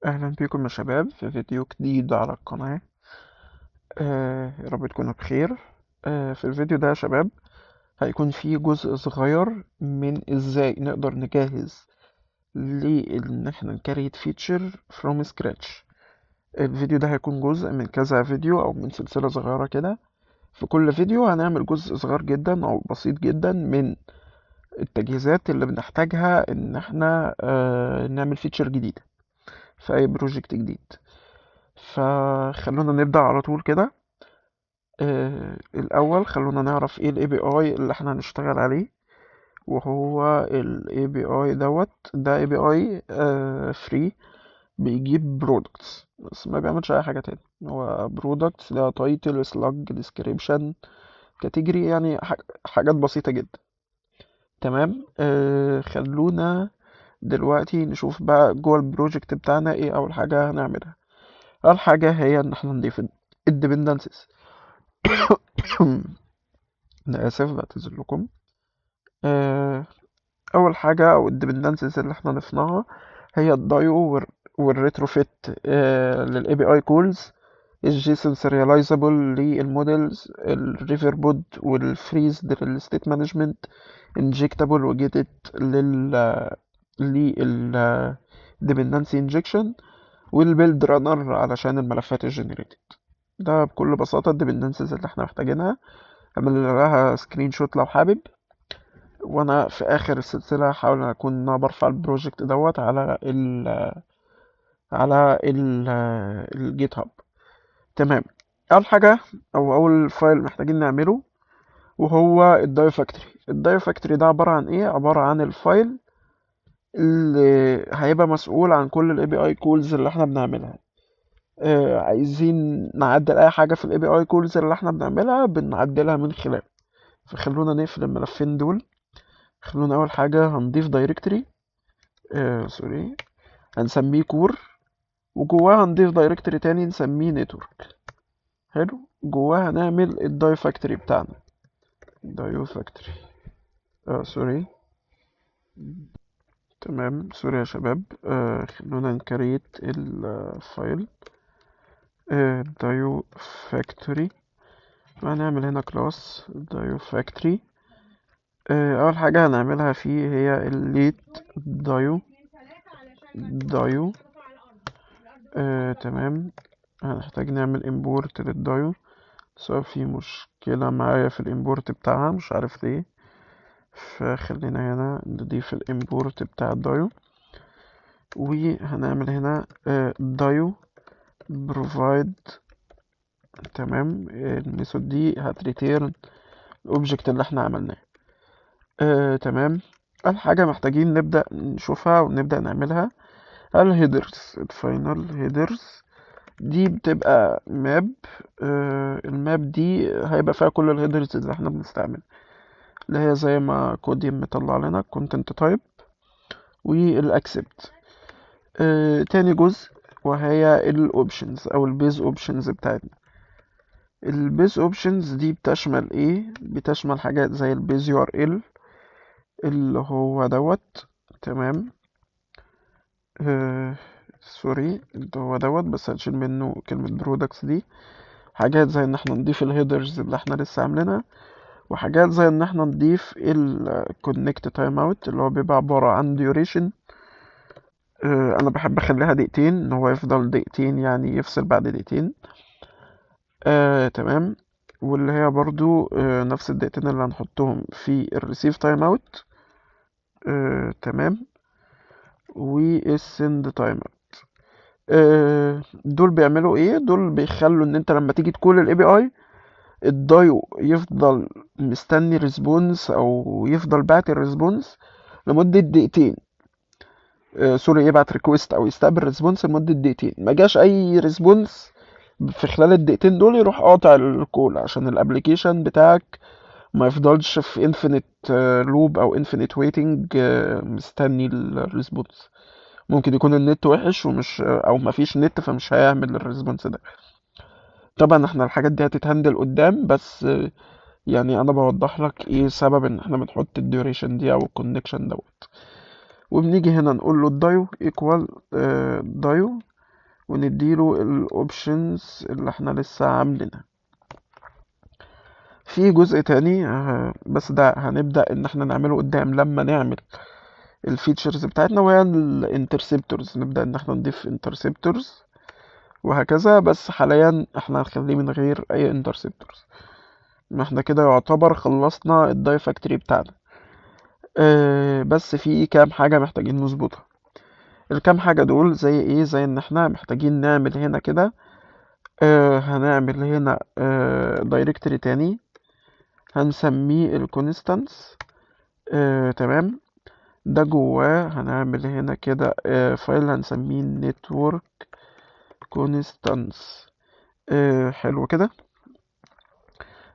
أهلا بكم يا شباب في فيديو جديد على القناة. يا رب تكونوا بخير. في الفيديو ده يا شباب هيكون فيه جزء صغير من ازاي نقدر نجهز لإن احنا نكريت فيتشر from scratch. الفيديو ده هيكون جزء من كذا فيديو أو من سلسلة صغيرة كده. في كل فيديو هنعمل جزء صغير جدا أو بسيط جدا من التجهيزات اللي بنحتاجها إن احنا نعمل فيتشر جديدة في أي بروجكت جديد. فخلونا نبدأ على طول كده. الأول خلونا نعرف ايه ال API اللي احنا هنشتغل عليه. وهو ال API ده API free، بيجيب products بس ما بيعملش أي حاجة تاني. هو products ده title slug description category، يعني حاجات بسيطة جدا. تمام. خلونا دلوقتي نشوف بقى جوه البروجكت بتاعنا ايه أول حاجة هنعملها. أول حاجة هي إن احنا نضيف ال dependencies. أنا آسف بعتذر لكم. آه، أول حاجة أو الديبندنسز اللي احنا ضفناها هي الدايو والريتروفيت لل API calls، الجيسون سيرياليزابل للمودلز، الريفر بود والفريز للستيت مانجمنت، انجكتابل وجيتد لل dependency injection، والبيلد رانر علشان الملفات الجنريتد. ده بكل بساطة الديبندنسز اللي احنا محتاجينها. اعمل لها سكرين شوت لو حابب، وانا في اخر السلسله هحاول اكون إن أنا برفع البروجكت على الجيت هاب. تمام. اول حاجه او اول فايل محتاجين نعمله وهو الدايو فاكتوري. الدايو فاكتوري ده عباره عن ايه؟ عباره عن الفايل اللي هيبقى مسؤول عن كل الاي بي اي كولز اللي احنا بنعملها. عايزين نعدل اي حاجه في الاي بي اي كولز اللي احنا بنعملها بنعدلها من خلاله. فخلونا نقفل الملفين دول. خلونا اول حاجه هنضيف دايركتوري، سوري، هنسميه كور، وجواه هنضيف دايركتوري تاني نسميه نتورك. حلو. جواه هنعمل الدايو فاكتوري بتاعنا. دايو فاكتوري، سوري. تمام، سوري يا شباب. خلونا نكريت الفايل دايو فاكتوري، وهنعمل هنا كلاس دايو فاكتوري. اول حاجة هنعملها فيه هي الليت دايو. تمام. هنحتاج نعمل import للدايو، سواء في مشكلة معايا في الامبورت بتاعها مش عارف ليه. فخلينا هنا نضيف الامبورت بتاع الدايو، وهنعمل هنا دايو provide. تمام. الميثود دي هتريتيرن الاوبجكت اللي احنا عملناه. تمام. اول حاجة محتاجين نبدأ نشوفها ونبدأ نعملها الهيدرز. الفاينل هيدرز دي بتبقى ماب. الماب دي هيبقى فيها كل الهيدرز اللي احنا بنستعملها، اللي هي زي ما كوديم مطلع لنا content type والاكسبت. تاني جزء وهي الاوبشنز او البيز اوبشنز بتاعتنا. البيز اوبشنز دي بتشمل ايه؟ بتشمل حاجات زي البيز يو ار ال اللي هو تمام. سوري، اللي هو بس هنشيل منه كلمة برودكتس دي. حاجات زي ان احنا نضيف الهيدرز اللي احنا لسه عاملينها، وحاجات زي ان احنا نضيف الكونكت تايم اوت اللي هو بيبقى عبارة عن duration. انا بحب اخليها دقيقتين، ان هو يفضل دقيقتين يعني يفصل بعد دقيقتين. تمام. واللي هي برضو نفس الدقيقتين اللي هنحطهم في الريسيف تايم اوت. تمام. والسند تايم اوت. دول بيعملوا ايه؟ دول بيخلوا ان انت لما تيجي تقول الاي بي اي الدايو يفضل مستني ريسبونس او يفضل باعت الريسبونس لمدة دقيقتين. سوري، يبعت ريكوست او يستقبل ريسبونس لمدة دقيقتين. ما جاش اي ريسبونس في خلال الدقيقتين دول يروح قاطع الكول، عشان الابليكيشن بتاعك ما يفضلش في انفينيت لوب او انفينيت ويتنج مستني الريسبونس. ممكن يكون النت وحش ومش او ما فيش نت فمش هيعمل الريسبونس ده. طبعا احنا الحاجات دي هتتهندل قدام، بس يعني انا بوضح لك ايه سبب ان احنا بنحط الديوريشن دي او الكونكشن وبنيجي هنا نقول له الدايو ايكوال دايو ونديله الاوبشنز اللي احنا لسه عاملينها. في جزء تاني بس ده هنبدأ ان احنا نعمله قدام لما نعمل الفيتشرز بتاعتنا، وهي الانترسبتورز. نبدأ ان احنا نضيف انترسبتورز وهكذا، بس حاليا احنا هنخليه من غير اي انترسبتورز. ما احنا كده يعتبر خلصنا الداي فاكتوري بتاعنا. بس في كام حاجة محتاجين نظبطها. الكام حاجة دول زي ايه؟ زي ان احنا محتاجين نعمل هنا كده، هنعمل هنا دايركتوري تاني هنسميه الكونستانس. تمام. ده جواه هنعمل هنا كده فايل هنسميه network constants. حلو كده.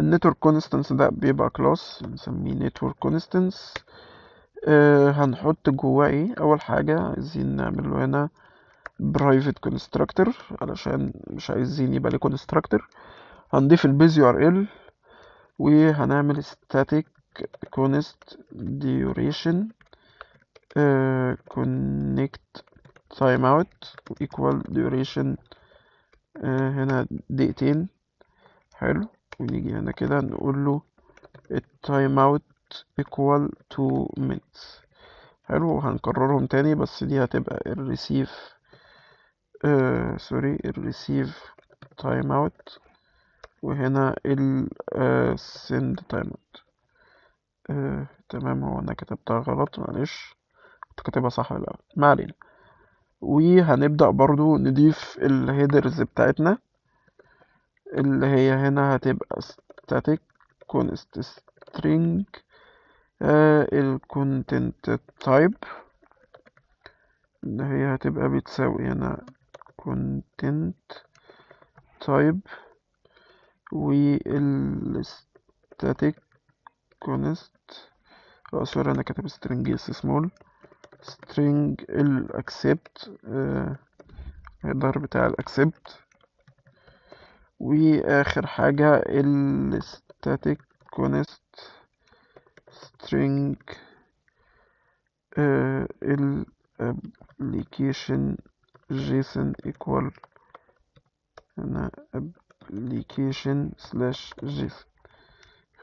النتورك كونستانس ده بيبقى كلاس نسميه network constants. هنحط جواه ايه؟ اول حاجة عايزين نعمل له هنا private constructor علشان مش عايزين يبقى ليه constructor. هنضيف البيز URL وهنعمل static const duration connect timeout equal duration هنا دقيقتين. حلو. ونيجي هنا كده نقول له التايم اوت equal 2 minutes. حلو. وهنكررهم تاني بس دي هتبقى الريسيف سوري الريسيف تايم اوت، وهنا ال send تايم اوت. تمام. هو انا كتبتها غلط معلش، كنت كاتبها صح الأول، ما علينا. وهنبدأ برضو نضيف الهيدرز بتاعتنا اللي هي هنا هتبقى static const string ال content type اللي هي هتبقى بتساوي هنا content type وال static const سوري انا كاتب string اس small string ال accept الهيدر بتاع ال accept. واخر حاجة ال static const string ال application json equal هنا application slash json.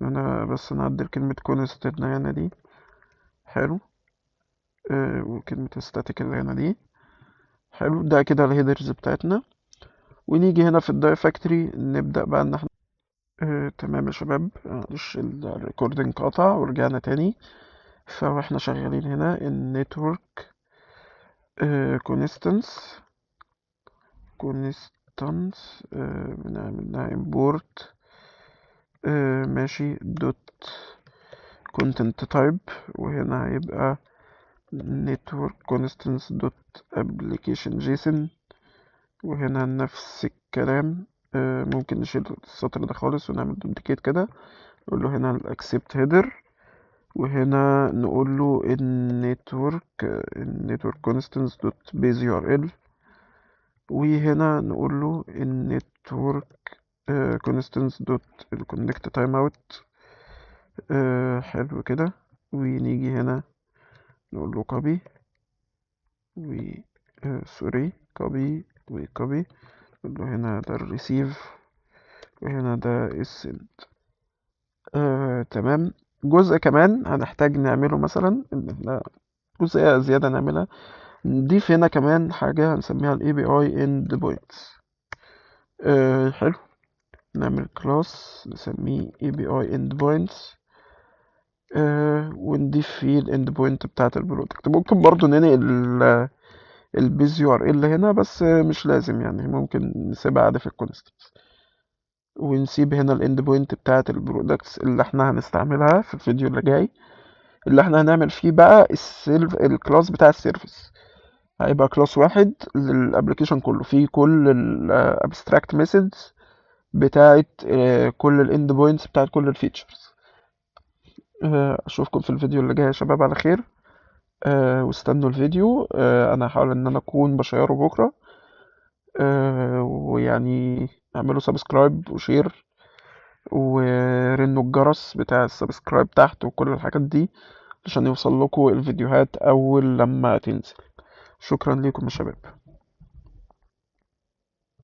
انا بس نعدل كلمة const اللي هنا دي. حلو. وكلمة static اللي هنا دي. حلو. ده كده الهيدرز بتاعتنا. ونيجي هنا في الداي فاكتوري نبدأ بقى ان احنا تمام يا شباب. معلش الريكوردنج قطع ورجعنا تاني. فاحنا شغالين هنا النتورك كونستانس بنعمل لها import ماشي دوت content type، وهنا هيبقى network constants دوت application json، وهنا نفس الكلام. ممكن نشيل السطر ده خالص ونعمل duplicate كده، نقول له هنا ال accept header، وهنا نقول له النتورك constants دوت base URL، وهنا نقول له النتورك constants دوت connect timeout. حلو كده. ونيجي هنا نقول له copy و سوري copy وcopy، نقول له هنا ده الريسيف وهنا ده السند. تمام. جزء كمان هنحتاج نعمله مثلا ان احنا جزئية زيادة نعملها، نضيف هنا كمان حاجة هنسميها ال API endpoints. حلو. نعمل كلاس نسميه API endpoints ونضيف فيه الاند بوينت بتاعة البرودكت. ممكن برضو ننقل البيز يو ار ال هنا بس مش لازم، يعني ممكن نسيبها عادي في الكونستنس، ونسيب هنا الاند بوينت بتاعة البرودكتس اللي احنا هنستعملها في الفيديو اللي جاي، اللي احنا هنعمل فيه بقى الكلاس بتاع السيرفيس. هيبقى كلاس واحد للابلكيشن كله، فيه كل الابستراكت ميثودز بتاعة كل الاند بوينتس بتاعة كل الفيتشرز. اشوفكم في الفيديو اللي جاي يا شباب على خير. واستنوا الفيديو. انا هحاول ان انا اكون بشيره بكره. ويعني اعملوا سبسكرايب وشير ورنوا الجرس بتاع السبسكرايب تحت وكل الحاجات دي عشان يوصل لكم الفيديوهات اول لما تنزل. شكرا لكم يا شباب.